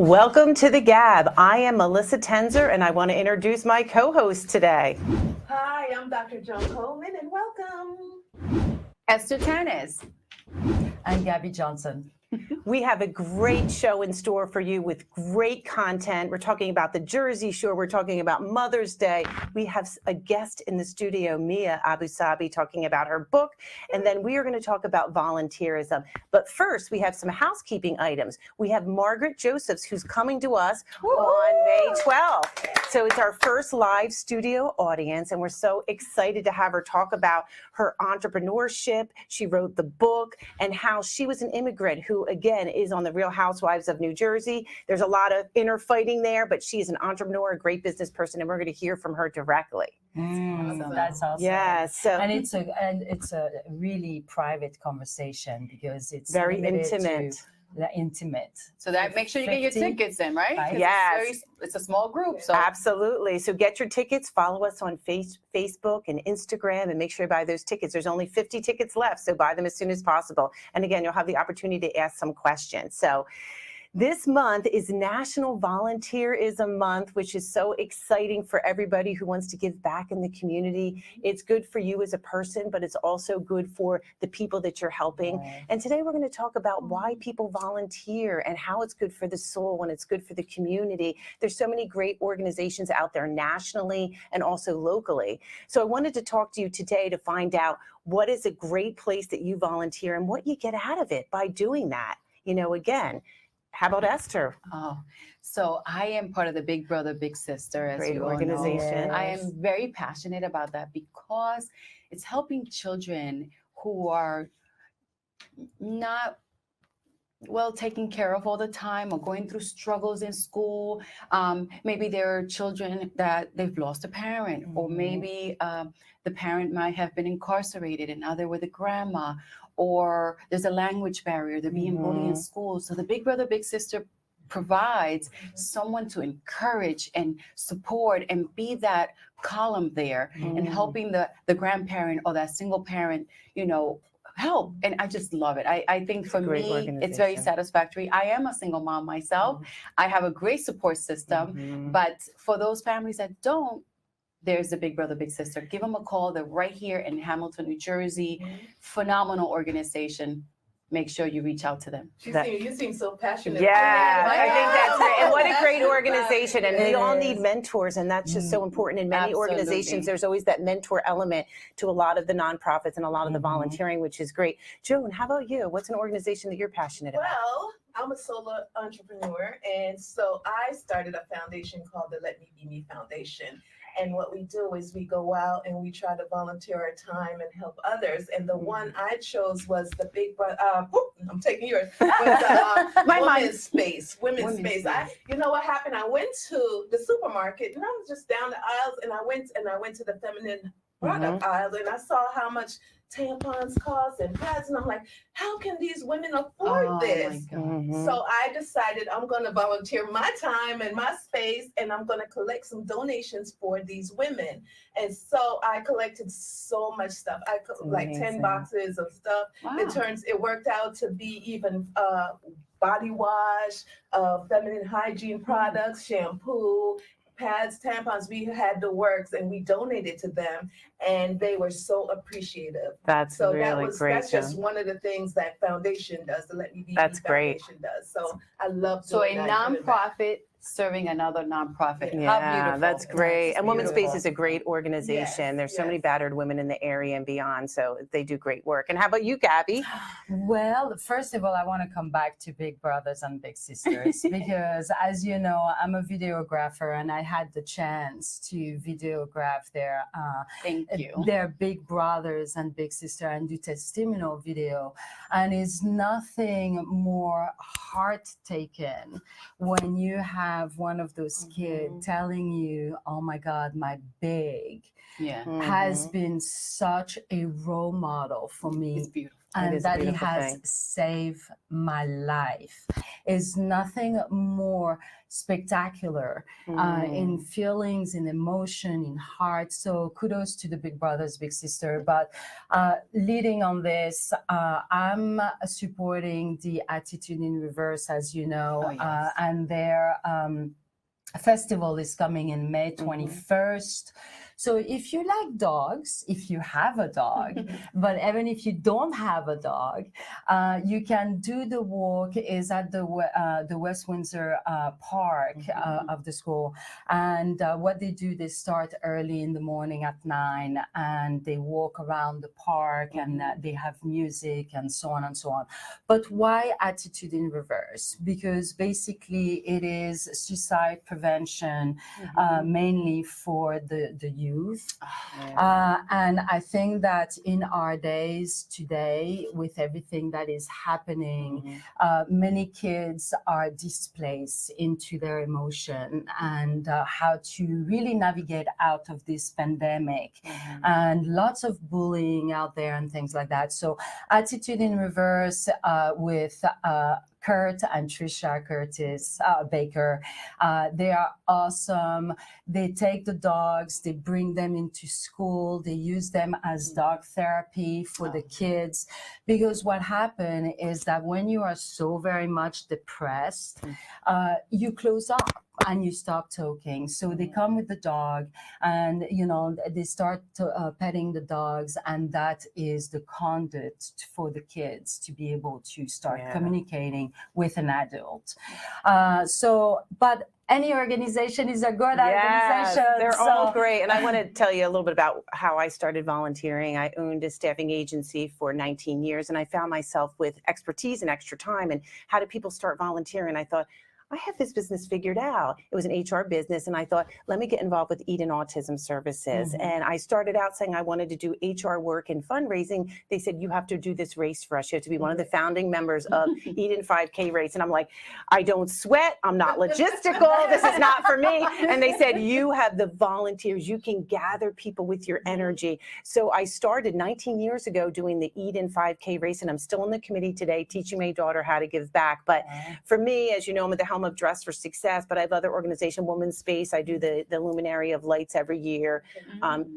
Welcome to the GAB. I am Melissa Tenzer, and I want to introduce my co-host today. Hi, I'm Dr. Joan Coleman, and welcome. Esther Tanis. I'm Gabby Johnson. We have a great show in store for you with great content. We're talking about the Jersey Shore. We're talking about Mother's Day. We have a guest in the studio, Mia Abousabe, talking about her book. And then we are going to talk about volunteerism. But first, we have some housekeeping items. We have Margaret Josephs, who's coming to us on May 12th. So it's our first live studio audience, and we're so excited to have her talk about her entrepreneurship. She wrote the book and how she was an immigrant who, again, is on the Real Housewives of New Jersey. There's a lot of inner fighting there, but she's an entrepreneur, a great business person, and we're going to hear from her directly. That's awesome. Yeah, and it's a really private conversation because it's very intimate. Intimate. So that make sure you get your tickets in, right? Yes. It's a small group. So absolutely. So get your tickets. Follow us on Facebook and Instagram, and make sure you buy those tickets. There's only 50 tickets left, so buy them as soon as possible. And again, you'll have the opportunity to ask some questions. So this month is National Volunteerism Month, which is so exciting for everybody who wants to give back in the community. It's good for you as a person, but it's also good for the people that you're helping. Right. And today we're going to talk about why people volunteer and how it's good for the soul and it's good for the community. There's so many great organizations out there nationally and also locally. So I wanted to talk to you today to find out what is a great place that you volunteer and what you get out of it by doing that. You know, again, how about Esther? Oh, so I am part of the Big Brother, Big Sister, as great you organization. Know. I am very passionate about that because it's helping children who are not well taken care of all the time or going through struggles in school. Maybe there are children that they've lost a parent, or maybe the parent might have been incarcerated and now they're with a grandma, or there's a language barrier, they're being bullied in school. So the Big Brother, Big Sister provides someone to encourage and support and be that column there and helping the grandparent or that single parent, you know, help. And I just love it. I think for me, it's very satisfactory. I am a single mom myself. I have a great support system, but for those families that don't, there's the Big Brother, Big Sister. Give them a call. They're right here in Hamilton, New Jersey. Phenomenal organization. Make sure you reach out to them. You seem so passionate. Yeah, I think that's great. And what a great organization. And we all need mentors, and that's just so important. In many organizations, there's always that mentor element to a lot of the nonprofits and a lot of the volunteering, which is great. Joan, how about you? What's an organization that you're passionate about? Well, I'm a solo entrepreneur, and so I started a foundation called the Let Me Be Me Foundation. And what we do is we go out and we try to volunteer our time and help others. And the one I chose was the Big Brother. I'm taking yours. Women's space. Women's space. You know what happened? I went to the supermarket and I was just down the aisles, and I went to the feminine product aisles, and I saw how much tampons cost and pads, and I'm like, how can these women afford this? So I decided I'm going to volunteer my time and my space, and I'm going to collect some donations for these women. And so I collected so much stuff. I like 10 boxes of stuff. It worked out to be even body wash, feminine hygiene products, shampoo, pads, tampons. We had the works, and we donated to them, and they were so appreciative. That's really great. That's just one of the things that foundation does. The Let Me Be That's great. Foundation does. So I love. So a nonprofit serving another nonprofit. Yeah, that's great. And Women's Space is a great organization. There's so many battered women in the area and beyond, so they do great work. And how about you, Gabby? Well, first of all, I want to come back to Big Brothers and Big Sisters because, as you know, I'm a videographer, and I had the chance to videograph their Big Brothers and Big Sister and do testimonial video. And it's nothing more heart-taken when you have one of those kids telling you, oh my God, my big Yeah. has been such a role model for me. It's beautiful. It And is a that it beautiful has thing. saved my life. Is nothing more spectacular in feelings, in emotion, in heart. So kudos to the Big Brothers, Big Sister. But leading on this, I'm supporting the Attitude in Reverse, as you know, Oh, yes. and their festival is coming in May 21st. So if you like dogs, if you have a dog, but even if you don't have a dog, you can do the walk. Is at the West Windsor Park of the school. And what they do, they start early in the morning at 9 and they walk around the park and they have music and so on and so on. But why Attitude in Reverse? Because basically it is suicide prevention, mainly for the youth. And I think that in our days today, with everything that is happening, many kids are displaced into their emotion and how to really navigate out of this pandemic, and lots of bullying out there and things like that. So Attitude in Reverse with Kurt and Trisha Curtis Baker. They are awesome. They take the dogs, they bring them into school, they use them as dog therapy for the kids. Because what happened is that when you are so very much depressed, you close up and you stop talking. So they come with the dog and, you know, they start petting the dogs, and that is the conduit for the kids to be able to start communicating with an adult. But any organization is a good organization. They're so. all great. And I want to tell you a little bit about how I started volunteering. I owned a staffing agency for 19 years, and I found myself with expertise and extra time. And how do people start volunteering? I thought, I have this business figured out. It was an HR business, and I thought, let me get involved with Eden Autism Services. And I started out saying I wanted to do HR work and fundraising. They said, you have to do this race for us. You have to be one of the founding members of Eden 5K race. And I'm like, I don't sweat. I'm not logistical. This is not for me. And they said, you have the volunteers. You can gather people with your energy. So I started 19 years ago doing the Eden 5K race, and I'm still on the committee today, teaching my daughter how to give back. But for me, as you know, I'm at the helm of Dress for Success, but I have other organizations, Women's Space. I do the Luminary of Lights every year.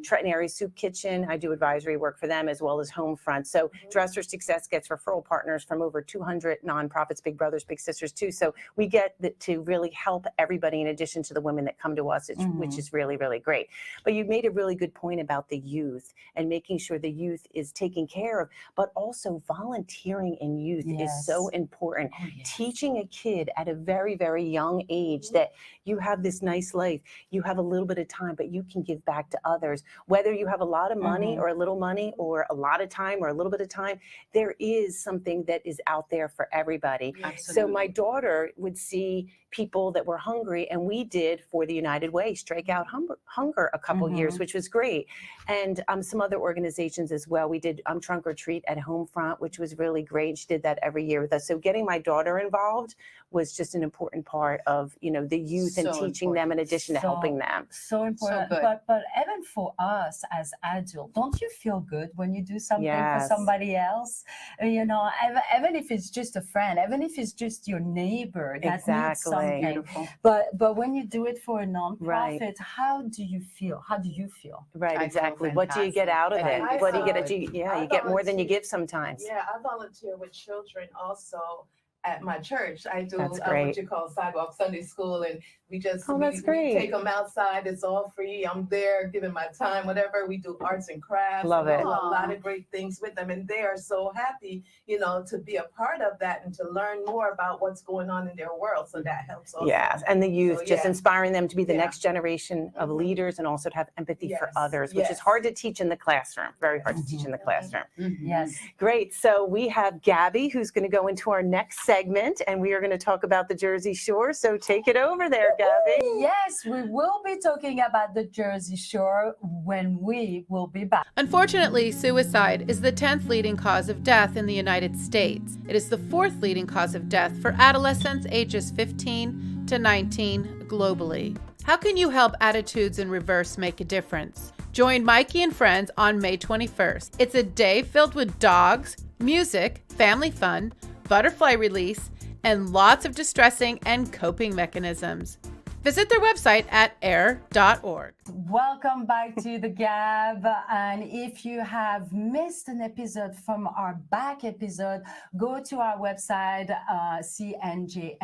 Trenton Area Soup Kitchen, I do advisory work for them, as well as Homefront. So Dress for Success gets referral partners from over 200 nonprofits, Big Brothers, Big Sisters too. So we get to really help everybody in addition to the women that come to us, which is really, really great. But you made a really good point about the youth and making sure the youth is taken care of, but also volunteering in youth is so important. Teaching a kid at a very, very young age that you have this nice life, you have a little bit of time, but you can give back to others. Whether you have a lot of money or a little money or a lot of time or a little bit of time, there is something that is out there for everybody. So my daughter would see people that were hungry, and we did for the United Way Strike Out Hunger a couple years, which was great. And some other organizations as well. We did Trunk or Treat at Homefront, which was really great. She did that every year with us. So getting my daughter involved was just an important part of, you know, the youth and teaching them in addition to helping them. So important. But even for us as adults, don't you feel good when you do something for somebody else? You know, even if it's just a friend, even if it's just your neighbor that needs something. Beautiful. But when you do it for a nonprofit, how do you feel? How do you feel? Right, exactly. What do you get out of it? What do you get? You get more than you give sometimes. Yeah, I volunteer with children also at my church. I do That's what great. you call sidewalk Sunday school, and we just that's we great. take them outside. It's all free. I'm there giving my time, whatever. We do arts and crafts. Love it. Do a lot of great things with them, and they are so happy, you know, to be a part of that and to learn more about what's going on in their world. So that helps also. Yes, and the youth, So, just yeah. inspiring them to be the next generation of leaders and also to have empathy for others, which is hard to teach in the classroom. Very hard to teach in the classroom. Yes. Great. So we have Gabby, who's going to go into our next segment, and we are going to talk about the Jersey Shore. So take it over there, Gabby. Yes, we will be talking about the Jersey Shore when we will be back. Unfortunately, suicide is the 10th leading cause of death in the United States. It is the 4th leading cause of death for adolescents ages 15 to 19 globally. How can you help Attitudes in Reverse make a difference? Join Mikey and friends on May 21st. It's a day filled with dogs, music, family fun, butterfly release, and lots of distressing and coping mechanisms. Visit their website at air.org. Welcome back to the GAB. And if you have missed an episode from our back episode, go to our website, cnjn.org,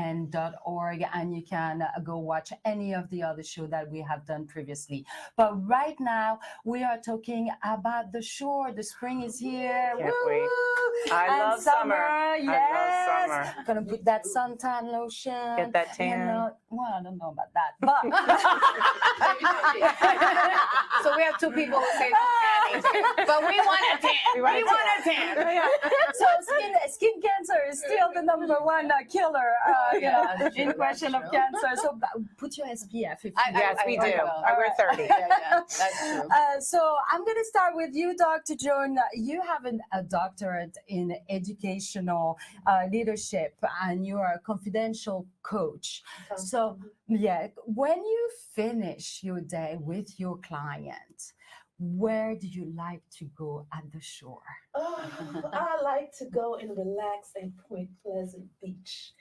and you can go watch any of the other shows that we have done previously. But right now, we are talking about the shore. The spring is here. Can't wait. I And love summer. Yes. I love summer. Gonna put that suntan lotion. Get that tan. Well, I don't know about that, but So we have two people who say tanning, but we want a tan. We want a tan. so skin cancer is still the number one killer in question of cancer. So put your SPF. If you Yes, we do. will. I wear 30. Yeah, that's true. So I'm going to start with you, Dr. Joan. You have a doctorate in educational leadership, and you are a confidential coach. So, yeah, when you finish your day with your client, where do you like to go at the shore? Oh, I like to go and relax at Point Pleasant Beach.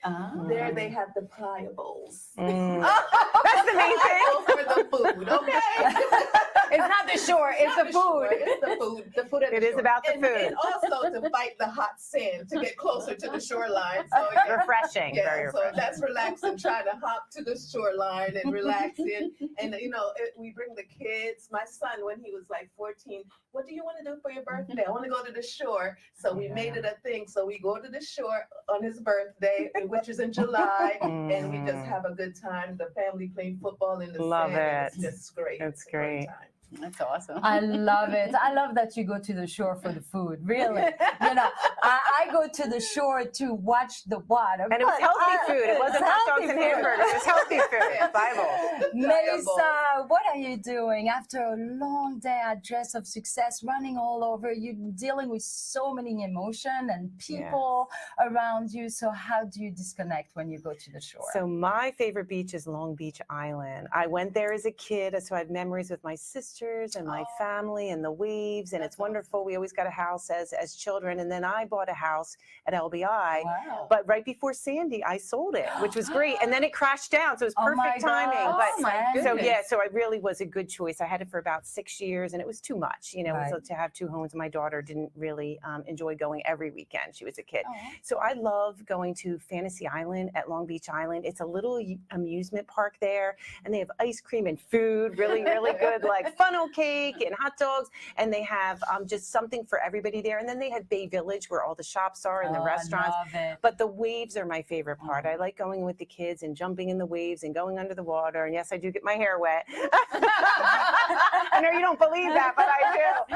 There they have the playa bowls. That's the main thing. Go for the food, okay? It's not the shore, it's the Shore, food. it's the food. The food at It the is shore. about the And food. also to fight the hot sand to get closer to the shoreline. So yeah, Refreshing. Very yeah, so refreshing. that's relaxing, trying to hop to the shoreline and relaxing. And we bring the kids. My son, when he was like 14, what do you want to do for your birthday? I want to go to the shore. So we made it a thing. So we go to the shore on his birthday, which is in July, and we just have a good time. The family playing football in the Love sand. it. It's just great. It's It's a great great. time. That's awesome. I love it. I love that you go to the shore for the food. Really, I go to the shore to watch the water. And it was but healthy food. It wasn't hot dogs and healthy food. hamburgers. It was healthy food. Bible. Melissa, what are you doing after a long day at Dress of Success, running all over? You're dealing with so many emotion and people around you. So how do you disconnect when you go to the shore? So my favorite beach is Long Beach Island. I went there as a kid, so I have memories with my sisters and my family and the waves, and it's wonderful. We always got a house as children, and then I bought a house at LBI. Wow. But right before Sandy, I sold it, which was great. And then it crashed down, so it was Oh my perfect timing. God. But Oh my so goodness. so it really was a good choice. I had it for about 6 years, and it was too much, Right. so to have two homes. My daughter didn't really enjoy going every weekend. She was a kid. Oh. So I love going to Fantasy Island at Long Beach Island. It's a little amusement park there, and they have ice cream and food, really, really good, like funnel cake and hot dogs, and they have just something for everybody there. And then they have Bay Village where all the shops are and the restaurants. I love it. But the waves are my favorite part. I like going with the kids and jumping in the waves and going under the water. And yes, I do get my hair wet. I know you don't believe that, but I do.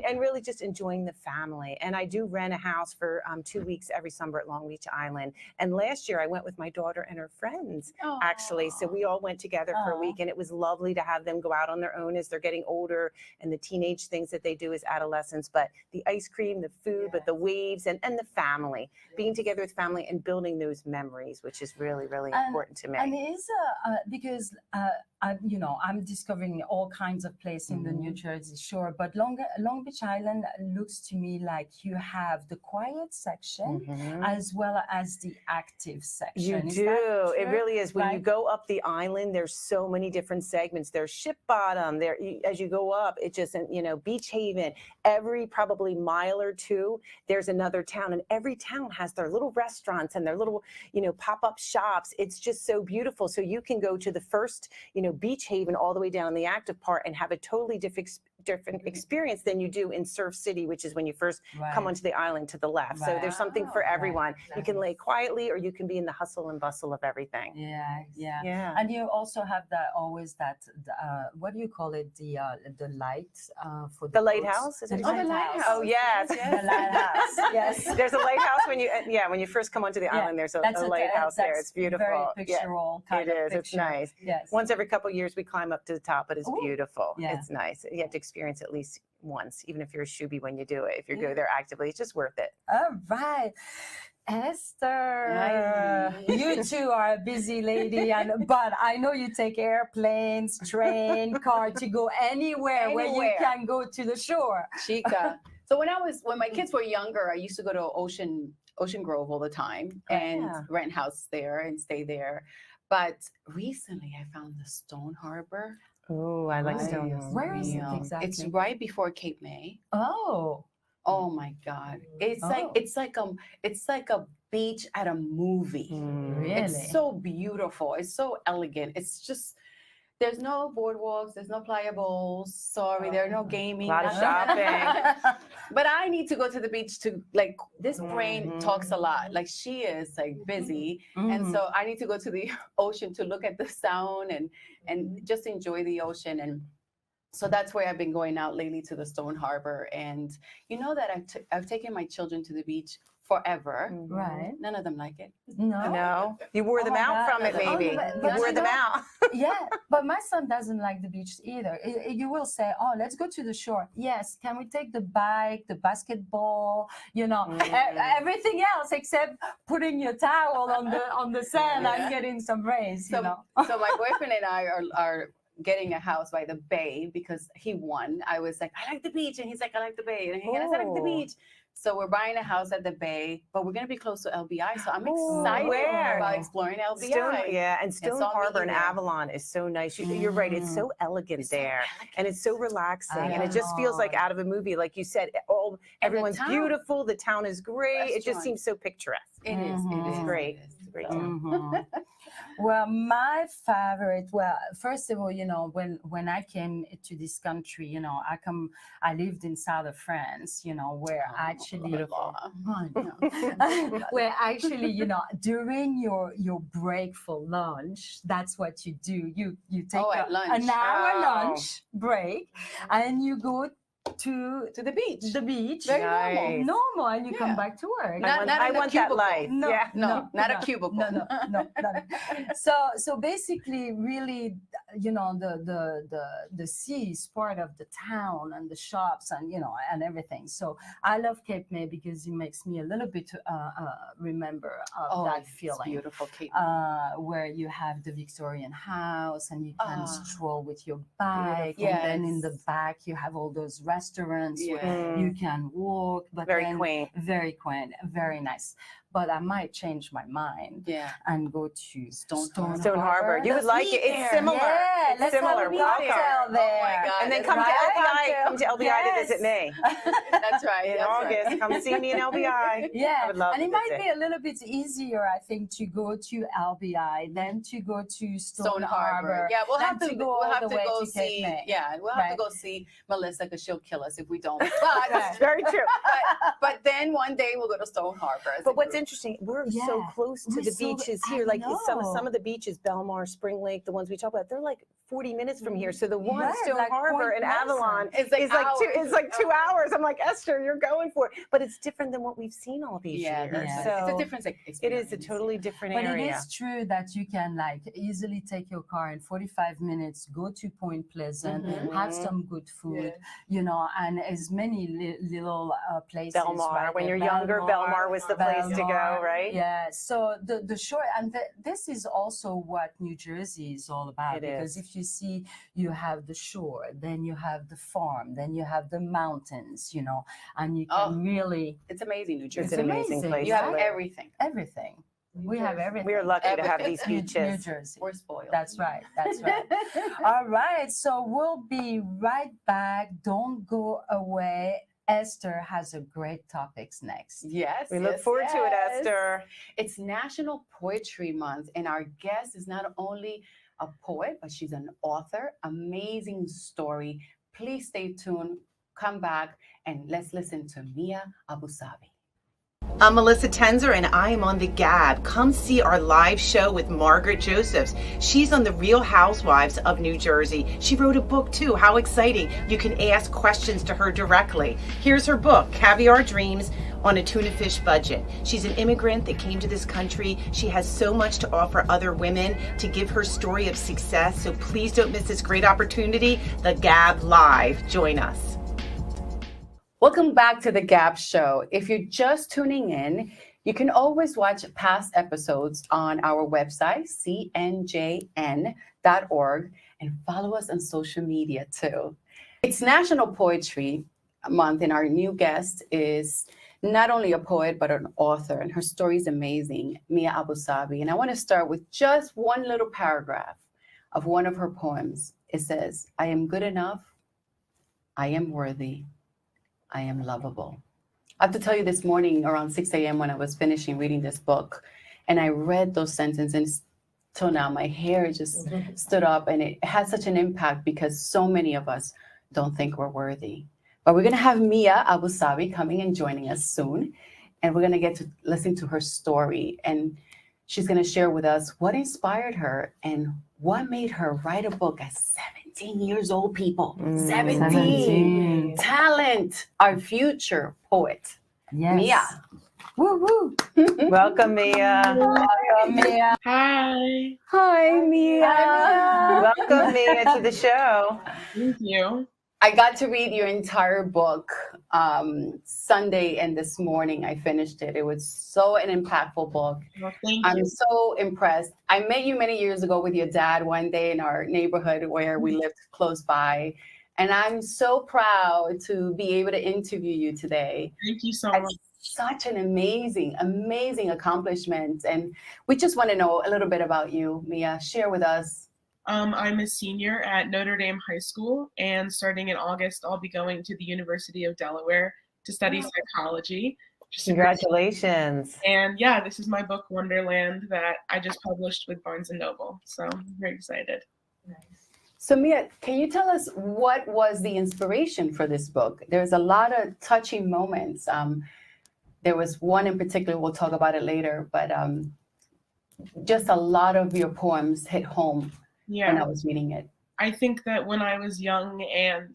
And really just enjoying the family. And I do rent a house for 2 weeks every summer at Long Beach Island. And last year I went with my daughter and her friends, actually. So we all went together for a week, and it was lovely to have them go out on their own as they're getting older, and the teenage things that they do as adolescents. But the ice cream, the food, but the waves, and the family, being together with family and building those memories, which is really, really important to me. And it is because I'm discovering all kinds of places in the New Jersey Shore, but Long Beach Island looks to me like you have the quiet section as well as the active section. You Is do. that It true? really is. When you Right. go up the island, there's so many different segments. There's Ship Bottom. As you go up, it's just, Beach Haven. Every probably mile or two, there's another town, and every town has their little restaurants and their little, pop-up shops. It's just so beautiful. So you can go to the first, Beach Haven all the way down the active part and have a totally different experience than you do in Surf City, which is when you first come onto the island to the left. So there's something for everyone. You can lay quietly, or you can be in the hustle and bustle of everything. Yeah. And you also have what do you call it? The light for The boats. lighthouse? Is it The called? lighthouse. Oh, yes. The lighthouse. Yes. There's a lighthouse when you first come onto the island. There's a lighthouse there. It's beautiful. Very pictural kind it of is. It's picture. nice. Yes. Once every couple of years, we climb up to the top, but it's Ooh. beautiful. Yeah. It's nice. You have to experience at least once, even if you're a shoobie when you do it. If you go there actively, it's just worth it. All right. Esther, you too are a busy lady, but I know you take airplanes, train, car to go anywhere where you can go to the shore. Chica. So when my kids were younger, I used to go to Ocean Grove all the time and rent house there and stay there. But recently I found the Stone Harbor. Oh, I like Stone Harbor. Where is it exactly? It's right before Cape May. Oh my God! It's like a beach at a movie. Really? It's so beautiful. It's so elegant. It's just there's no boardwalks. There's no playa bowls. Sorry, there are no gaming. A lot of shopping. But I need to go to the beach to like this brain talks a lot. Like she is like busy, and so I need to go to the ocean to look at the sound and just enjoy the ocean. And so that's where I've been going out lately, to the Stone Harbor. And you know that I've taken my children to the beach forever. Right. None of them like it. No, you wore them out from it, maybe. but You wore them out. Yeah, but my son doesn't like the beach either. You will say, "Oh, let's go to the shore." Yes, can we take the bike, the basketball, everything else except putting your towel on the sand and getting some rays, So my boyfriend and I are getting a house by the bay because he won. I was like, I like the beach, and he's like, I like the bay, and I like the beach. So we're buying a house at the bay, but we're going to be close to LBI. So I'm excited about exploring LBI. And Stone Harbor and Avalon is so nice. You're right. It's so elegant there, and it's so relaxing, and it just feels like out of a movie. Like you said, everyone's beautiful. The town is great. It just seems so picturesque. It is. It is great. It is. It's a great town. Well, my favorite. Well, first of all, when I came to this country, I lived in south of France, where where actually, during your break for lunch, that's what you do. You take an hour lunch break, and you go to the beach. The beach. Very normal, and you come back to work. I want that life. No, not a cubicle. No. So basically, really, the sea is part of the town and the shops and and everything. So I love Cape May because it makes me a little bit remember of that feeling. It's beautiful, Cape May. Where you have the Victorian house and you can stroll with your bike, and then in the back you have all those restaurants where you can walk. But very quaint, very nice. But I might change my mind and go to Stone Harbor. You would like it. It's similar. Yeah, it's similar. We'll go there. Oh my God. And then come to LBI. Come to LBI to visit me. That's right. In August. Come see me in LBI. Yeah. I would love and to it might be a little bit easier, I think, to go to LBI than to go to Stone Harbor. Yeah, we'll have to go see. Yeah, we'll have to go see Melissa because she'll kill us if we don't. But that's very true. But then one day we'll go to Stone Harbor. But what's interesting, we're so close to the beaches here. Like some of the beaches, Belmar, Spring Lake, the ones we talk about, they're like 40 minutes from here. So the one Stone Harbor and Avalon is like 2 hours. I'm like, Esther, you're going for it. But it's different than what we've seen all these years. Yeah. So it's a different experience. It is a totally different area. But it is true that you can easily take your car in 45 minutes, go to Point Pleasant, have some good food, and as many little places. Belmar, when you're younger, Belmar was the place to go, right? Yeah. So the shore, and this is also what New Jersey is all about. Because if you see, you have the shore, then you have the farm, then you have the mountains, and you can really. It's amazing, New Jersey. It's an amazing place. You have everything. Everything. We have everything. We are lucky to have these beaches. New Jersey. We're spoiled. That's right. All right. So we'll be right back. Don't go away. Esther has a great topics next. Yes. We look forward to it, Esther. It's National Poetry Month, and our guest is not only a poet, but she's an author. Amazing story. Please stay tuned. Come back and let's listen to Mia Abousabe. I'm Melissa Tenzer, and I am on the GAB. Come see our live show with Margaret Josephs. She's on the Real Housewives of New Jersey. She wrote a book too. How exciting. You can ask questions to her directly. Here's her book, Caviar Dreams on a Tuna Fish Budget. She's an immigrant that came to this country. She has so much to offer other women to give her story of success. So please don't miss this great opportunity. The GAB Live. Join us. Welcome back to the GAB Show. If you're just tuning in, you can always watch past episodes on our website, cnjn.org, and follow us on social media too. It's National Poetry Month, and our new guest is not only a poet, but an author, and her story is amazing, Mia Abousabe. And I want to start with just one little paragraph of one of her poems. It says, I am good enough, I am worthy, I am lovable. I have to tell you, this morning around 6 a.m. when I was finishing reading this book, and I read those sentences, and till now my hair just stood up, and it had such an impact because so many of us don't think we're worthy. But we're going to have Mia Abousabe coming and joining us soon, and we're going to get to listen to her story, and she's going to share with us what inspired her and what made her write a book at 17 years old, people. 17. Talent, our future poet. Yes. Mia. Woo woo. Welcome, Mia. Welcome, Mia. Hi. Hi, Mia. Welcome, Mia, to the show. Thank you. I got to read your entire book Sunday, and this morning I finished it. It was so an impactful book. Well, thank I'm you. so impressed. I met you many years ago with your dad one day in our neighborhood where we lived close by. And I'm so proud to be able to interview you today. Thank you so It's much. such an amazing accomplishment. And we just want to know a little bit about you, Mia. Share with us. I'm a senior at Notre Dame High School, and starting in August, I'll be going to the University of Delaware to study psychology. Congratulations. And yeah, this is my book, Wonderland, that I just published with Barnes & Noble. So I'm very excited. So Mia, can you tell us what was the inspiration for this book? There's a lot of touching moments. There was one in particular, we'll talk about it later, but just a lot of your poems hit home when I was reading it. I think that when I was young and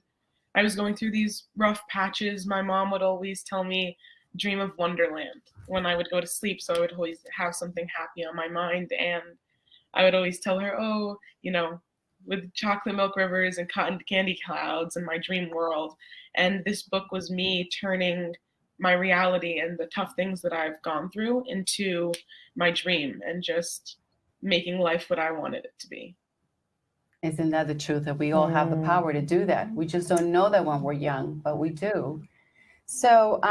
I was going through these rough patches, my mom would always tell me, dream of Wonderland when I would go to sleep. So I would always have something happy on my mind. And I would always tell her, oh, you know, with chocolate milk rivers and cotton candy clouds and my dream world. And this book was me turning my reality and the tough things that I've gone through into my dream and just making life what I wanted it to be. Isn't that the truth, that we all have the power to do that? We just don't know that when we're young, but we do. So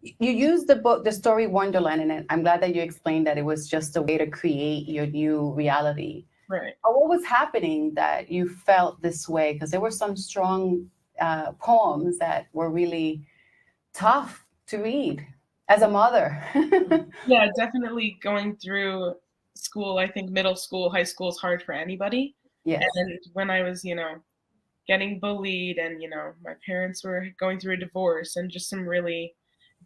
you used the story Wonderland, and I'm glad that you explained that it was just a way to create your new reality. Right. What was happening that you felt this way? Because there were some strong poems that were really tough to read as a mother. Yeah, definitely going through school. I think middle school, high school is hard for anybody. Yes. And when I was, getting bullied and, my parents were going through a divorce and just some really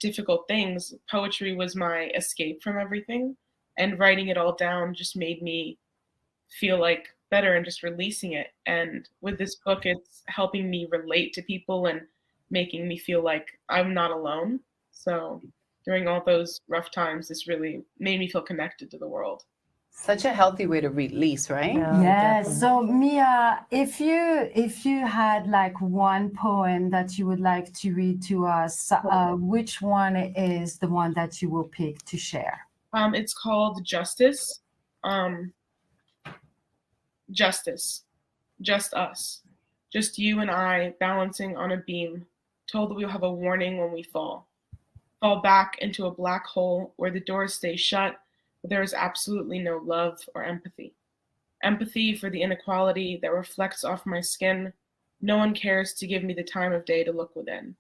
difficult things, poetry was my escape from everything. And writing it all down just made me feel like better and just releasing it. And with this book, it's helping me relate to people and making me feel like I'm not alone. So during all those rough times, this really made me feel connected to the world. Such a healthy way to release, right? Yes. So Mia, if you had like one poem that you would like to read to us, which one is the one that you will pick to share? It's called Justice. Justice. Just us. Just you and I balancing on a beam, told that we'll have a warning when we fall. Fall back into a black hole where the doors stay shut, but there is absolutely no love or empathy. Empathy for the inequality that reflects off my skin. No one cares to give me the time of day to look within.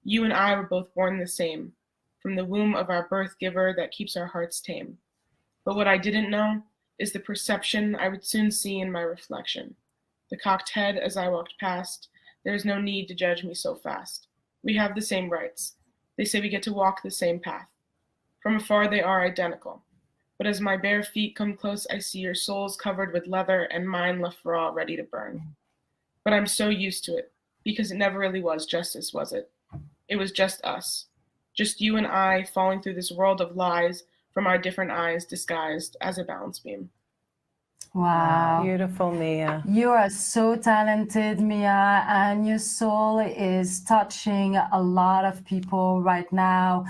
You and I were both born the same, from the womb of our birth giver that keeps our hearts tame. But what I didn't know is the perception I would soon see in my reflection. The cocked head as I walked past, there is no need to judge me so fast. We have the same rights. They say we get to walk the same path. From afar they are identical. But as my bare feet come close, I see your souls covered with leather and mine left raw, ready to burn. But I'm so used to it, because it never really was justice, was it? It was just us. Just you and I falling through this world of lies from our different eyes disguised as a balance beam. Wow. Beautiful, Mia. You are so talented, Mia, and your soul is touching a lot of people right now.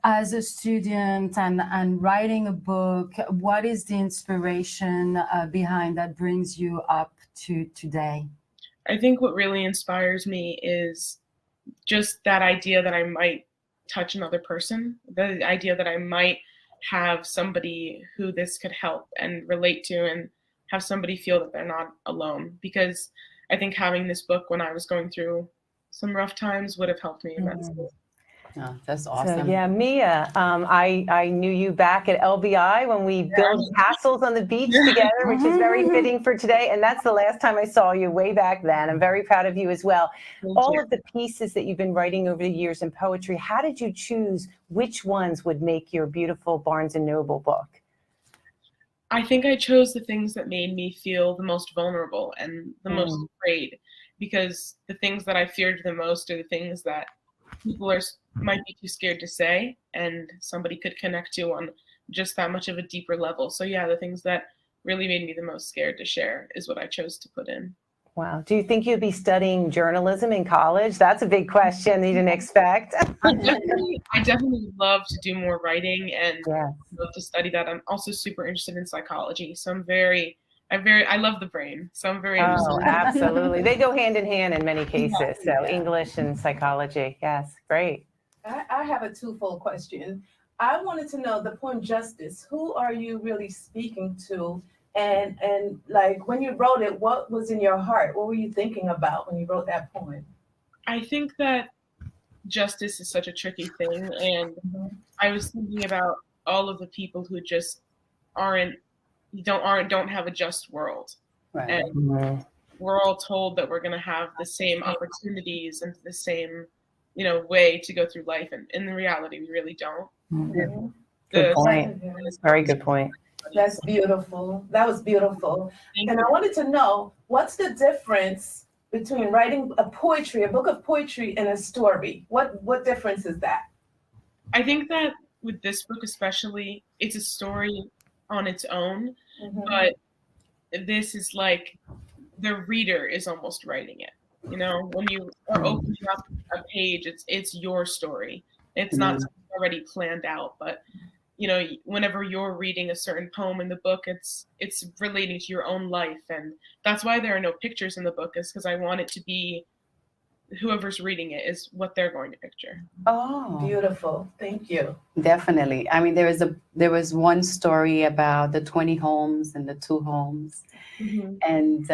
As a student and writing a book, what is the inspiration behind that brings you up to today? I think what really inspires me is just that idea that I might touch another person, the idea that I might have somebody who this could help and relate to, and have somebody feel that they're not alone. Because I think having this book when I was going through some rough times would have helped me immensely. Oh, that's So, awesome. yeah, Mia, I knew you back at LBI when we built castles on the beach together, which is very fitting for today. And that's the last time I saw you, way back then. I'm very proud of you as well. All of the pieces that you've been writing over the years in poetry, how did you choose which ones would make your beautiful Barnes & Noble book? I think I chose the things that made me feel the most vulnerable and the most afraid, because the things that I feared the most are the things that people might be too scared to say, and somebody could connect to on just that much of a deeper level. So yeah, the things that really made me the most scared to share is what I chose to put in. Wow. Do you think you'd be studying journalism in college? That's a big question you didn't expect. I definitely would love to do more writing and love to study that. I'm also super interested in psychology. So I love the brain. So I'm very interested. Oh, absolutely. They go hand in hand in many cases. So English and psychology. Yes, great. I have a twofold question. I wanted to know the poem Justice. Who are you really speaking to? And like when you wrote it, what was in your heart? What were you thinking about when you wrote that poem? I think that justice is such a tricky thing. And I was thinking about all of the people who just don't have a just world. Right. And we're all told that we're going to have the same opportunities and the same, way to go through life. And in reality, we really don't. Good point. Very good point. That's beautiful. That was beautiful. And I wanted to know, what's the difference between writing a book of poetry, and a story? What difference is that? I think that with this book especially, it's a story on its own, but this is like the reader is almost writing it. When you are opening up a page, it's your story. It's not something already planned out, but whenever you're reading a certain poem in the book, it's relating to your own life. And that's why there are no pictures in the book, is because I want it to be whoever's reading it is what they're going to picture. Oh, beautiful. Thank you. Definitely. I mean, there was one story about the 20 homes and the 2 homes. And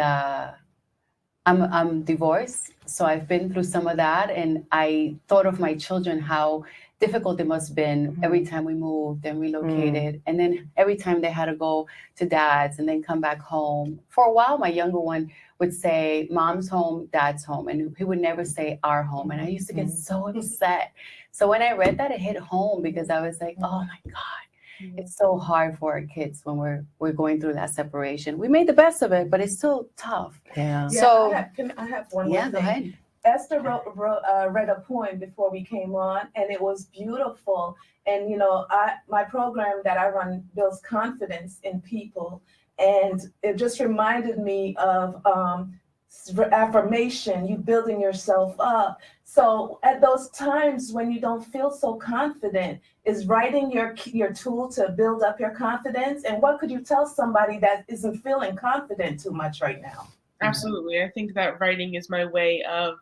I'm divorced, so I've been through some of that, and I thought of my children, how difficult it must have been every time we moved and relocated. And then every time they had to go to dad's and then come back home. For a while, my younger one would say, Mom's home, Dad's home. And he would never say our home. And I used to get so upset. So when I read that, it hit home, because I was like, oh my God, it's so hard for our kids when we're going through that separation. We made the best of it, but it's still tough. Yeah. So I have one more thing. Go ahead. Esther read a poem before we came on, and it was beautiful. And my program that I run builds confidence in people, and it just reminded me of affirmation, you building yourself up. So at those times when you don't feel so confident, is writing your tool to build up your confidence? And what could you tell somebody that isn't feeling confident too much right now? Absolutely. I think that writing is my way of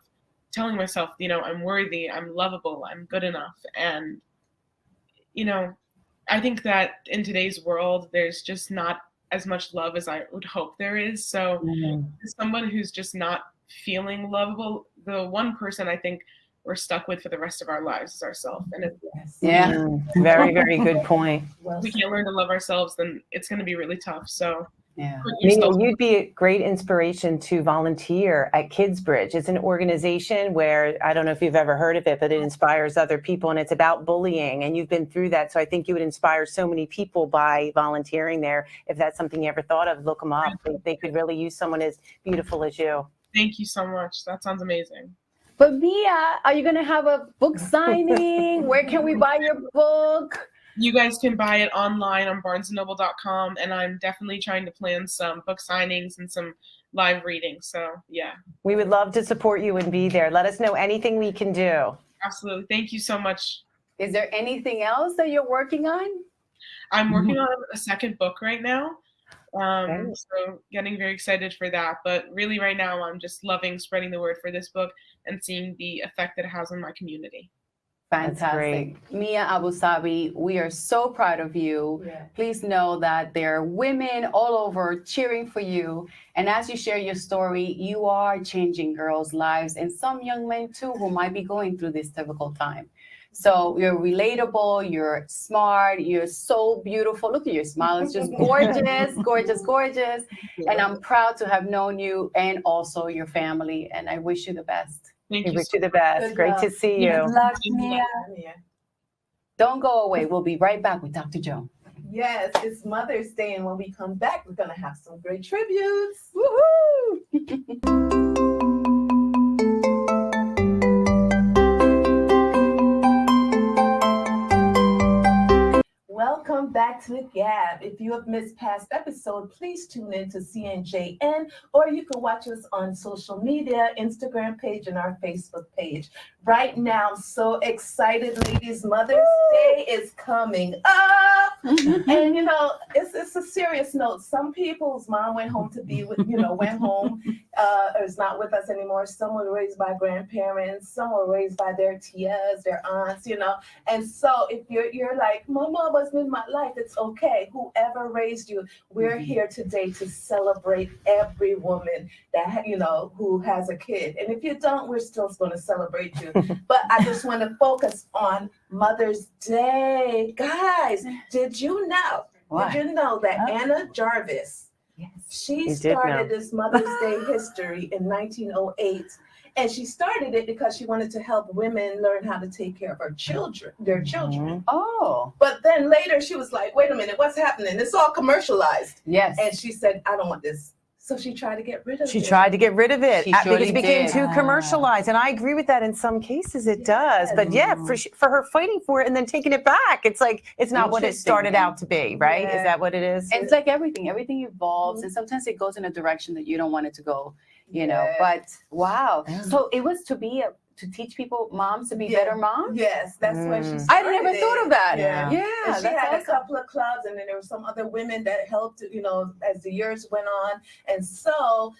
telling myself, I'm worthy, I'm lovable, I'm good enough. And, I think that in today's world, there's just not as much love as I would hope there is. So as someone who's just not feeling lovable, the one person I think we're stuck with for the rest of our lives is ourselves. And if Very, very good point. we can't learn to love ourselves, then it's going to be really tough. So You'd be a great inspiration to volunteer at Kidsbridge. It's an organization where, I don't know if you've ever heard of it, but it inspires other people, and it's about bullying, and you've been through that. So I think you would inspire so many people by volunteering there. If that's something you ever thought of, look them up. They could really use someone as beautiful as you. Thank you so much. That sounds amazing. But Mia, are you going to have a book signing? Where can we buy your book? You guys can buy it online on barnesandnoble.com, and I'm definitely trying to plan some book signings and some live readings. So yeah. We would love to support you and be there. Let us know anything we can do. Absolutely. Thank you so much. Is there anything else that you're working on? I'm working on a second book right now. So getting very excited for that. But really right now, I'm just loving spreading the word for this book and seeing the effect that it has on my community. Fantastic. Mia Abousabe, we are so proud of you. Yeah. Please know that there are women all over cheering for you. And as you share your story, you are changing girls' lives and some young men too who might be going through this difficult time. So you're relatable, you're smart, you're so beautiful. Look at your smile. It's just gorgeous, gorgeous, gorgeous. And I'm proud to have known you and also your family. And I wish you the best. Thank We you. wish you the best. Good Great luck. to see you. Good luck, Good Mia. Yeah. Don't go away. We'll be right back with Dr. Joe. Yes, it's Mother's Day, and when we come back, we're gonna have some great tributes. Woohoo! Welcome back to the GAB. If you have missed past episode, please tune in to CNJN, or you can watch us on social media, Instagram page, and our Facebook page. Right now, I'm so excited, ladies. Mother's Day is coming up. And, you know, it's a serious note. Some people's mom went home to be with, went home, or is not with us anymore. Some were raised by grandparents. Some were raised by their tias, their aunts, And so if you're like, my mom wasn't in my life, it's okay. Whoever raised you, we're here today to celebrate every woman that, who has a kid. And if you don't, we're still going to celebrate you. But I just want to focus on Mother's Day. Guys, did you know? What? Did you know that Anna Jarvis, she You did started know. this Mother's Day history in 1908. And she started it because she wanted to help women learn how to take care of their children. Oh, But then later she was like, wait a minute, what's happening? It's all commercialized. yes. And she said, I don't want this. So she tried to get rid of it. She tried to get rid of it She because surely it became did. too commercialized. And I agree with that in some cases it does. But yeah, for her fighting for it and then taking it back, it's like, it's not what it Interesting. started out to be, right? Yeah. Is that what it is? And it's like everything evolves, and sometimes it goes in a direction that you don't want it to go, Yeah. But wow. Yeah. So it was to teach people, moms, to be better moms? Yes, that's why she Mm. started I never thought of that. Yeah. Yeah, And she that's had a awesome. couple of clubs, and then there were some other women that helped, as the years went on. And so,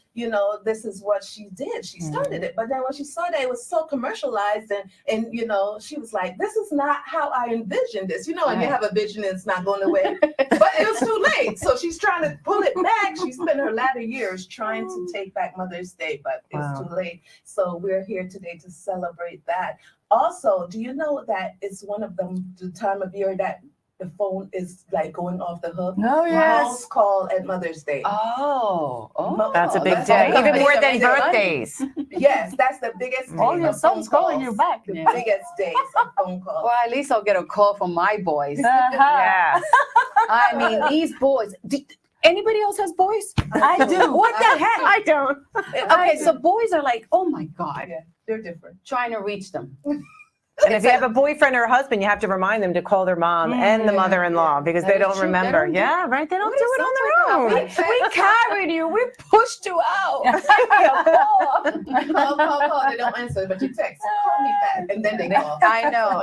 this is what she did. She started it. But then when she saw that it was so commercialized and she was like, this is not how I envisioned this. And you have a vision and it's not going away. But it was too late. So she's trying to pull it back. She spent her latter years trying to take back Mother's Day, but it's too late. So we're here today to celebrate that. Also, do you know that it's one of the time of year that the phone is like going off the hook? Oh, yes. Most call at Mother's Day. Oh, That's a big that's day, a even big more day. than birthdays. Yes, that's the biggest day. All your of son's phone calling calls. you back. The Yeah. biggest days of phone calls. Well, at least I'll get a call from my boys. Yes. I mean, these boys. Anybody else has boys? I do. What the heck? I don't. Okay, so boys are like, oh my God, Yeah, they're different. trying to reach them. And if you have a boyfriend or a husband, you have to remind them to call their mom and the mother-in-law because That they is don't true. They remember. don't do- Yeah, right. They don't What do is it on that their own. talking about? We carried you. We pushed you out. Call. They don't answer, but you text. Call me back, and then they call. I know.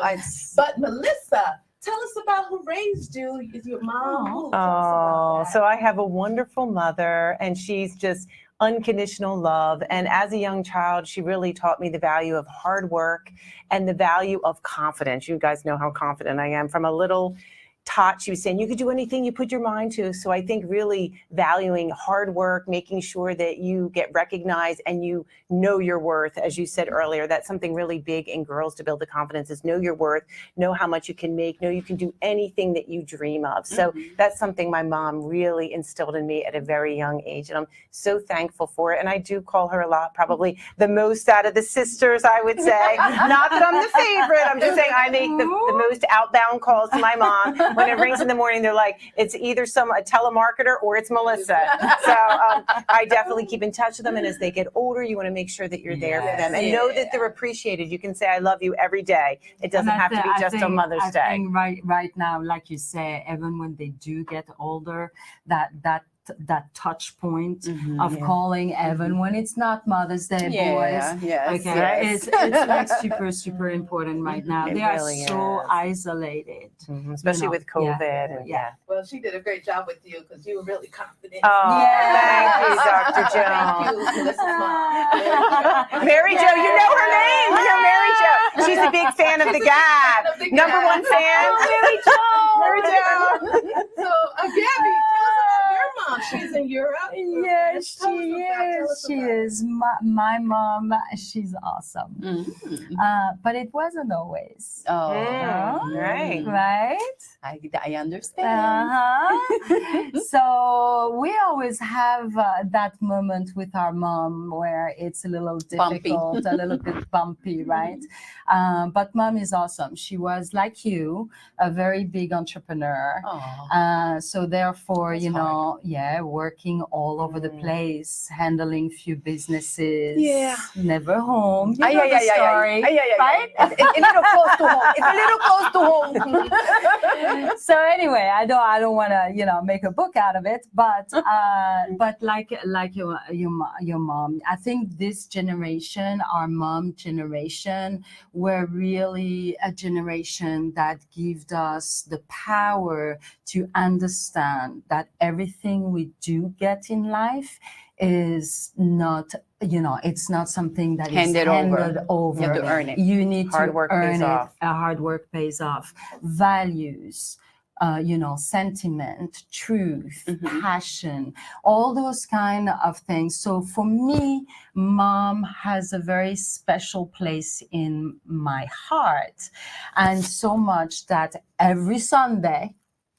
But Melissa, tell us about who raised you. Is your mom? Who? Tell us about that. So I have a wonderful mother, and she's just unconditional love. And as a young child, she really taught me the value of hard work and the value of confidence. You guys know how confident I am. From a little tot, she was saying, you could do anything you put your mind to. So I think really valuing hard work, making sure that you get recognized and you know your worth. As you said earlier, that's something really big in girls to build the confidence is know your worth, know how much you can make, know you can do anything that you dream of. So that's something my mom really instilled in me at a very young age. And I'm so thankful for it. And I do call her a lot, probably the most out of the sisters, I would say. Not that I'm the favorite. I'm just saying I make the most outbound calls to my mom. when it rings in the morning, they're like, it's either a telemarketer or it's Melissa. So I definitely keep in touch with them. And as they get older, you want to make sure that you're there for them and know that they're appreciated. You can say, I love you every day. It doesn't have to be just on Mother's Day. I think right now, like you say, even when they do get older, that touch point of calling even when it's not Mother's Day, boys. Yes. Okay, Yes. it's like super important right now. It They really are so is. isolated, Especially with COVID. And Well, she did a great job with you because you were really confident. Oh, thank you, Dr. Thank Jones. you, Melissa's mom. Mary Jo, you know her name. You know Mary Jo. She's a big fan of the GAB. Number one fan. Mary Jo. Mary Jo. So, Gabby, tell us about your mom. She's in Europe. Yes, Tell us she about- is. She is. My mom, she's awesome. But it wasn't always. Oh, Right. Right? I understand. So we always have that moment with our mom where it's a little difficult, a little bit bumpy, right? But mom is awesome. She was, like you, a very big entrepreneur. So therefore, That's you know, working all over the place, handling few businesses. Never home. You know the story, right? It's a little close to home. It's a little close to home. So anyway, I don't want to make a book out of it, but like your mom, I think this generation, our mom generation, were really a generation that gave us the power to understand that everything we do get in life is not, it's not something that is handed over. You have to earn it. You need Hard to work earn pays it. off. Hard work pays off. Values, sentiment, truth, passion, all those kind of things. So for me, mom has a very special place in my heart, and so much that every Sunday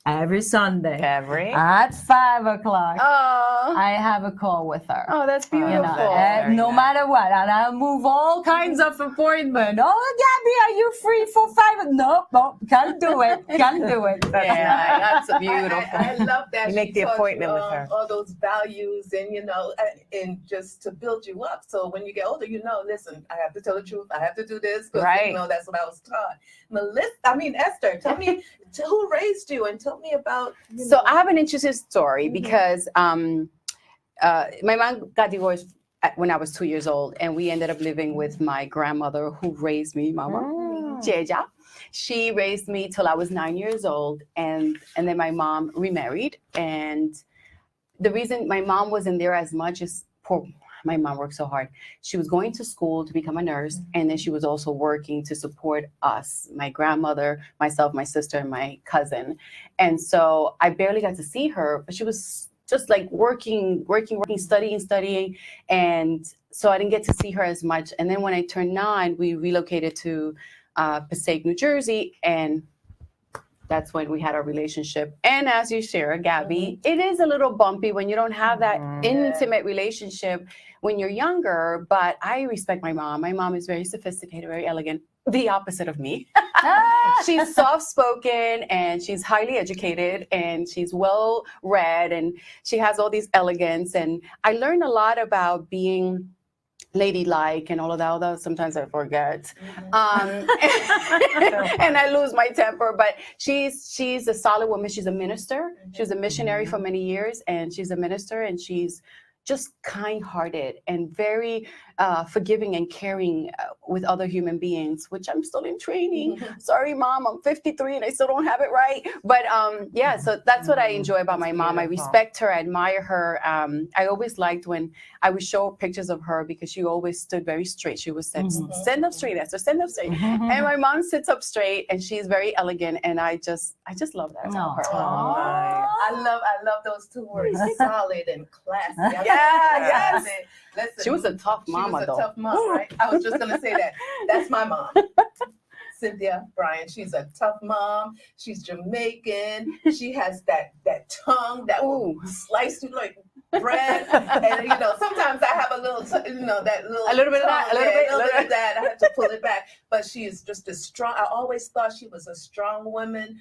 at 5 o'clock, I have a call with her. Oh, that's beautiful. No matter what, and I'll move all kinds of appointments. Oh, Gabby, are you free for 5? No, can't do it. That's beautiful. I love that. You make the taught appointment with her. All those values and just to build you up. So when you get older, listen, I have to tell the truth. I have to do this because that's what I was taught. Esther, tell me who raised you and tell me about. So I have an interesting story because my mom got divorced when I was 2 years old, and we ended up living with my grandmother who raised me, Mama Jeja. She raised me till I was 9 years old, and then my mom remarried. And the reason my mom wasn't there as much is my mom worked so hard. She was going to school to become a nurse, and then she was also working to support us, my grandmother, myself, my sister, and my cousin. And so I barely got to see her, but she was just like working, studying. And so I didn't get to see her as much. And then when I turned 9, we relocated to Passaic, New Jersey, and that's when we had our relationship. And as you share, Gabby, it is a little bumpy when you don't have that intimate relationship when you're younger, but I respect my mom. My mom is very sophisticated, very elegant, the opposite of me. She's soft-spoken, and she's highly educated, and she's well-read, and she has all these elegance. And I learned a lot about being ladylike and all of that, although sometimes I forget. And I lose my temper, but she's a solid woman. She's a minister. She was a missionary for many years, and she's a minister, and she's just kind-hearted and very forgiving and caring with other human beings, which I'm still in training. Sorry, Mom, I'm 53 and I still don't have it right. But so that's what I enjoy about my mom. I respect her, I admire her. I always liked when I would show pictures of her because she always stood very straight. She would say, stand up straight, Esther, stand up straight. And my mom sits up straight, and she's very elegant, and I just love that about her. I love those two words, solid and classy. Yes. Listen, She was a tough mama, she was a though. tough mom, right? I was just gonna say that. That's my mom. Cynthia Bryan. She's a tough mom. She's Jamaican. She has that tongue that will slice you like bread. And sometimes I have a little, that little, a little bit of that, a little bit of that. I have to pull it back. But but she is just a strong. I always thought she was a strong woman.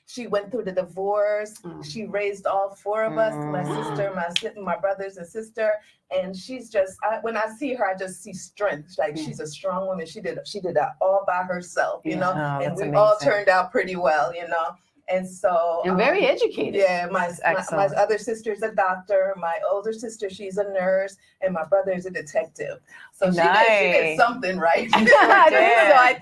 She went through the divorce. She raised all 4 of us, my sister, my brothers and sister. And she's just, when I see her, I just see strength. Like she's a strong woman. She did that all by herself, you know, and we all turned out pretty well, you know. And so, and very educated. Yeah, my other sister's a doctor. My older sister, she's a nurse, and my brother's a detective. So she did something right. I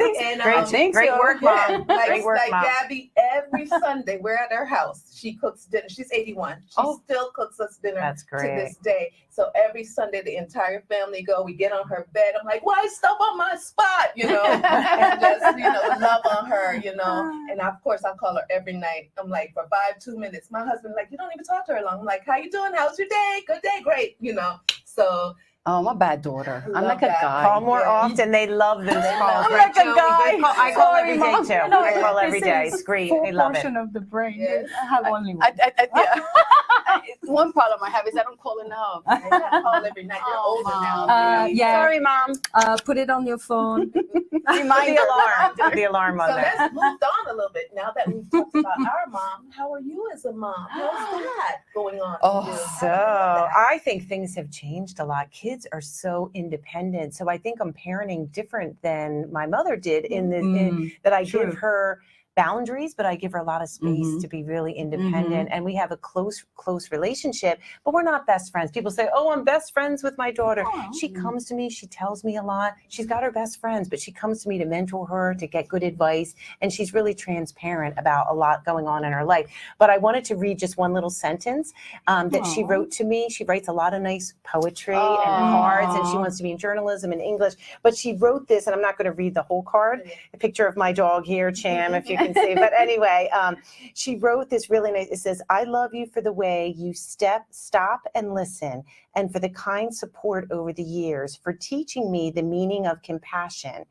think so. Great work, Mom. Great work, Mom. Gabby, every Sunday we're at her house. She cooks dinner. She's 81. She still cooks us dinner to this day. So every Sunday, the entire family go. We get on her bed. I'm like, why stop on my spot? You know, and just love on her. You know, and of course I call her every night. I'm like, for 2 minutes. My husband like, you don't even talk to her long. I'm like, how you doing? How's your day? Good day, great. You know, so. Oh, my bad daughter. I'm like a guy. Call more often. They love those calls. I'm like a guy. I call every day too. I call every day. It's great. They love it. Portion of the brain. I have only one. One problem I have is I don't call enough. I call every night. You're older now. Sorry, Mom. Put it on your phone. Remind the alarm. Do the alarm on So that. let's move on a little bit. Now that we've talked about our mom, how are you as a mom? How's that going on? So I think things have changed a lot. Kids are so independent. So I think I'm parenting different than my mother did in that I give her boundaries, but I give her a lot of space to be really independent. And we have a close relationship, but we're not best friends. People say, oh, I'm best friends with my daughter. She comes to me, she tells me a lot. She's got her best friends, but she comes to me to mentor her, to get good advice. And she's really transparent about a lot going on in her life. But I wanted to read just one little sentence that she wrote to me. She writes a lot of nice poetry and cards, and she wants to be in journalism and English. But she wrote this, and I'm not going to read the whole card. A picture of my dog here, Cham, if you can see. But anyway, she wrote this really nice. It says, I love you for the way you stop and listen, and for the kind support over the years, for teaching me the meaning of compassion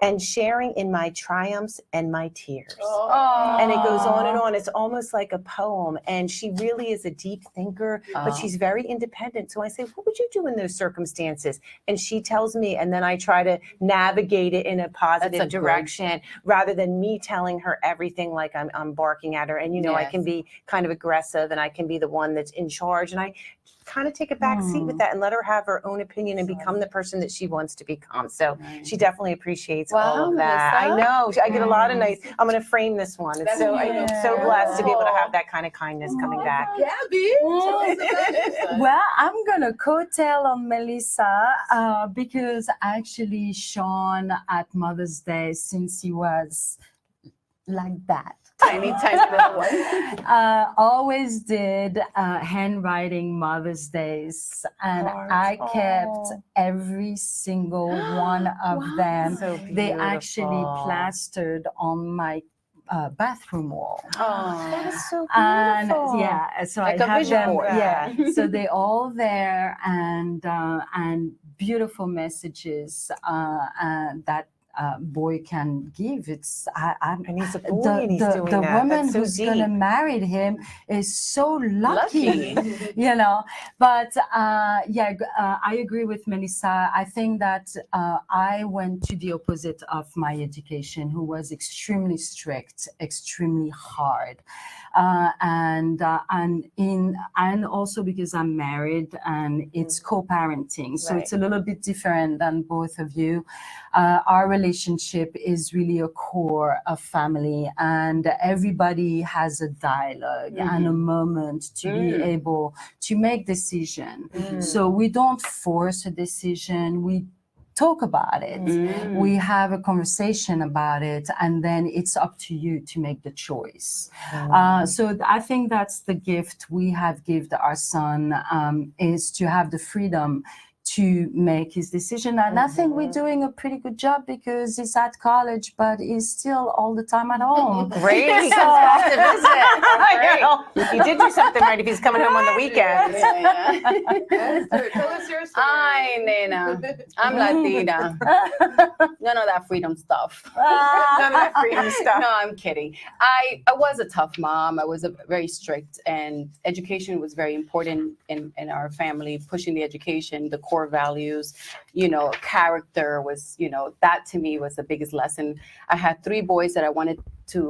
and sharing in my triumphs and my tears. And it goes on and on. It's almost like a poem. And she really is a deep thinker, but she's very independent. So I say, what would you do in those circumstances? And she tells me, and then I try to navigate it in a positive direction rather than me telling her everything like I'm barking at her. And, I can be kind of aggressive, and I can be the one that's in charge. And I kind of take a back seat with that and let her have her own opinion and become the person that she wants to become. So she definitely appreciates all of that. Melissa. I know. I get a lot of nice. I'm going to frame this one. It's I'm so blessed to be able to have that kind of kindness coming back. Gabby, tell us about it. Well, I'm going to coattail on Melissa because actually Sean at Mother's Day, since he was like that, Tiny little one. always did handwriting Mother's Days, and I kept every single one of them. So They actually beautiful. plastered on my bathroom wall. That is so beautiful. And so Like I a have vision them. board. Yeah, so they're all there, and beautiful messages that boy can give. It's And he's a boy and he's doing the that. woman That's so who's deep. gonna marry him is so lucky. Lucky. But I agree with Melissa. I think that I went to the opposite of my education, who was extremely strict, extremely hard, and also because I'm married and it's co-parenting, so it's a little bit different than both of you. Our relationship is really a core of family, and everybody has a dialogue and a moment to be able to make decision. So we don't force a decision. We talk about it. We have a conversation about it, and then it's up to you to make the choice. So I think that's the gift we have given our son, is to have the freedom to make his decision. And I think we're doing a pretty good job because he's at college, but he's still all the time at home. Great. He comes back to visit. You did do something right if he's coming home on the weekends. Tell us your story. Ay, nena. I'm Latina. None of that freedom stuff. None of that freedom stuff. No, I'm kidding. I was a tough mom. I was very strict, and education was very important in our family, pushing the education, the core core values. You know, character was, you know, that to me was the biggest lesson. I had 3 boys that I wanted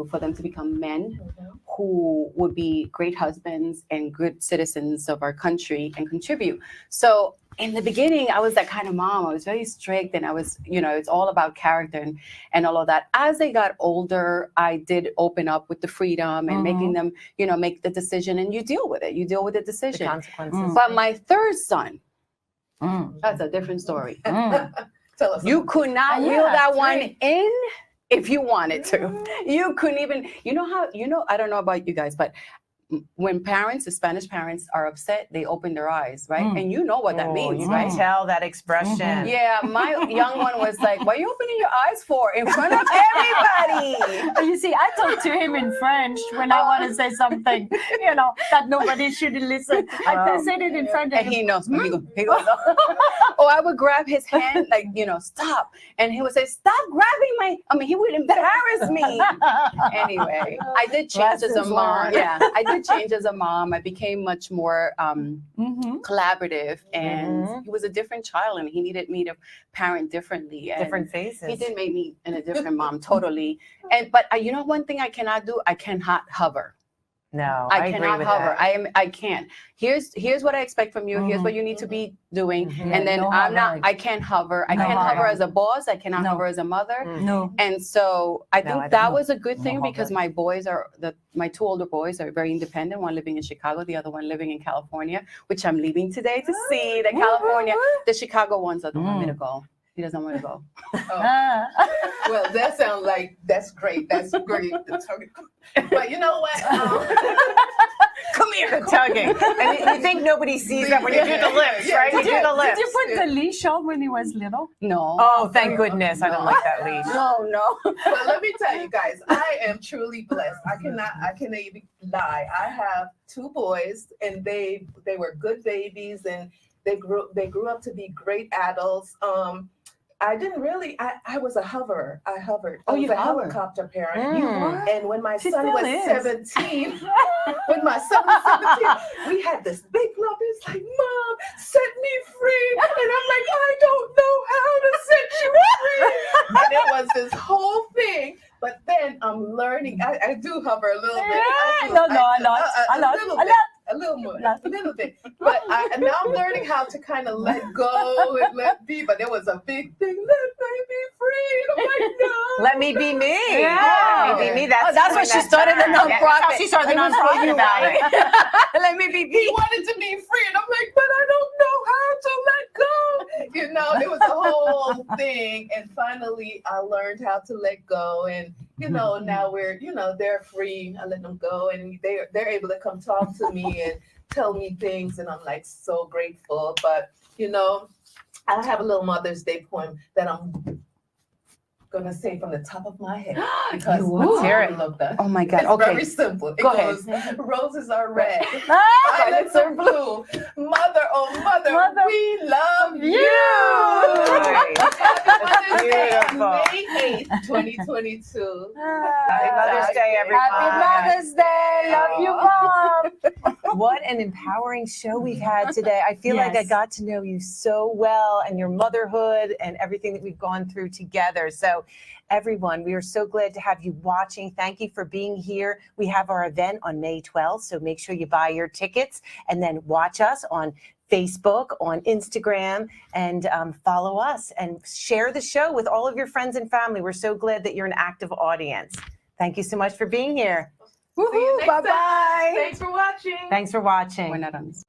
for them to become men who would be great husbands and good citizens of our country and contribute. So in the beginning, I was that kind of mom. I was very strict, and I was, you know, it's all about character and all of that. As they got older, I did open up with the freedom and making them, you know, make the decision, and you deal with it. You deal with the decision. The consequences. But my 3rd son, that's a different story. Tell us. You could not Yeah, reel that one 3. in if you wanted to. You couldn't even, you know how, you know, I don't know about you guys, but when parents, the Spanish parents, are upset, they open their eyes, right? And you know what that means, you right? can tell that expression. Yeah, my young one was like, "What are you opening your eyes for in front of everybody?" But you see, I talk to him in French when I want to say something, you know, that nobody should listen. I said it in French, And he knows. He goes, or I would grab his hand, like, you know, stop. And he would say, "Stop grabbing my," I mean, he would embarrass me. Anyway, I did change as a Lessons mom. learned. Yeah, I did change as a mom. I became much more collaborative, and he was a different child, and he needed me to parent differently. And Different phases. he did make me in a different mom, totally. But you know, one thing I cannot do, I cannot hover. No, I agree cannot with hover. that. I can't. Here's what I expect from you. Here's what you need to be doing. And then no I'm not. hovering. I can't hover. I No can't hover hover. as a boss. I cannot No. hover as a mother. No. And so I think I don't that know. was a good thing No because my boys are my 2 older boys are very independent. One living in Chicago, the other one living in California, which I'm leaving today to see. The California, the Chicago ones don't want me to go. He doesn't want to go. Well, that sounds like that's great. That's great. But you know what? Come here, tugging. And you think nobody sees that when you do the lips, right? You do the lips. Did you put the leash on when he was little? No. Oh, thank goodness. I don't like that leash. No. But let me tell you guys, I am truly blessed. I cannot even lie. I have 2 boys, and they were good babies, and they grew up to be great adults. I didn't really. I was a hoverer. I hovered. I was you a hovered. helicopter parent. You were? And when my She son still was is. 17, when my son was 17, we had this big love. It's like, "Mom, set me free," and I'm like, "I don't know how to set you free." And it was this whole thing. But then I'm learning. I do hover a little bit. I do. A little more, a little bit. But now I'm learning how to kind of let go and let be. But it was a big thing. Let me be free. And I'm like, no. Let me be me. Yeah. Let me be me. That's what she started the nonprofit. That's how she started the It was for nonprofit you, about right? it. Let me be He me. wanted to be free. And I'm like, but I don't know how to let go. You know, it was a whole thing. And finally, I learned how to let go. And, you know, now we're, you know, they're free. I let them go. And they're able to come talk to me and tell me things. And I'm like so grateful. But, you know, I have a little Mother's Day poem that I'm gonna say from the top of my head because Let's hear it. I love that. Oh my God. It's Okay. very simple. It Go ahead. goes, roses are red, violets are blue. Mother, oh mother, Mother, we love you. Beautiful. May 8th, 2022. Happy Mother's Day, everyone. Happy Mother's Day. Love you, Mom. What an empowering show we've had today. I feel like I Yes. got to know you so well and your motherhood and everything that we've gone through together. So everyone, we are so glad to have you watching. Thank you for being here. We have our event on May 12th, so make sure you buy your tickets and then watch us on Facebook, on Instagram, and follow us and share the show with all of your friends and family. We're so glad that you're an active audience. Thank you so much for being here. See you next time. Bye-bye. Thanks for watching. Thanks for watching. We're not on this.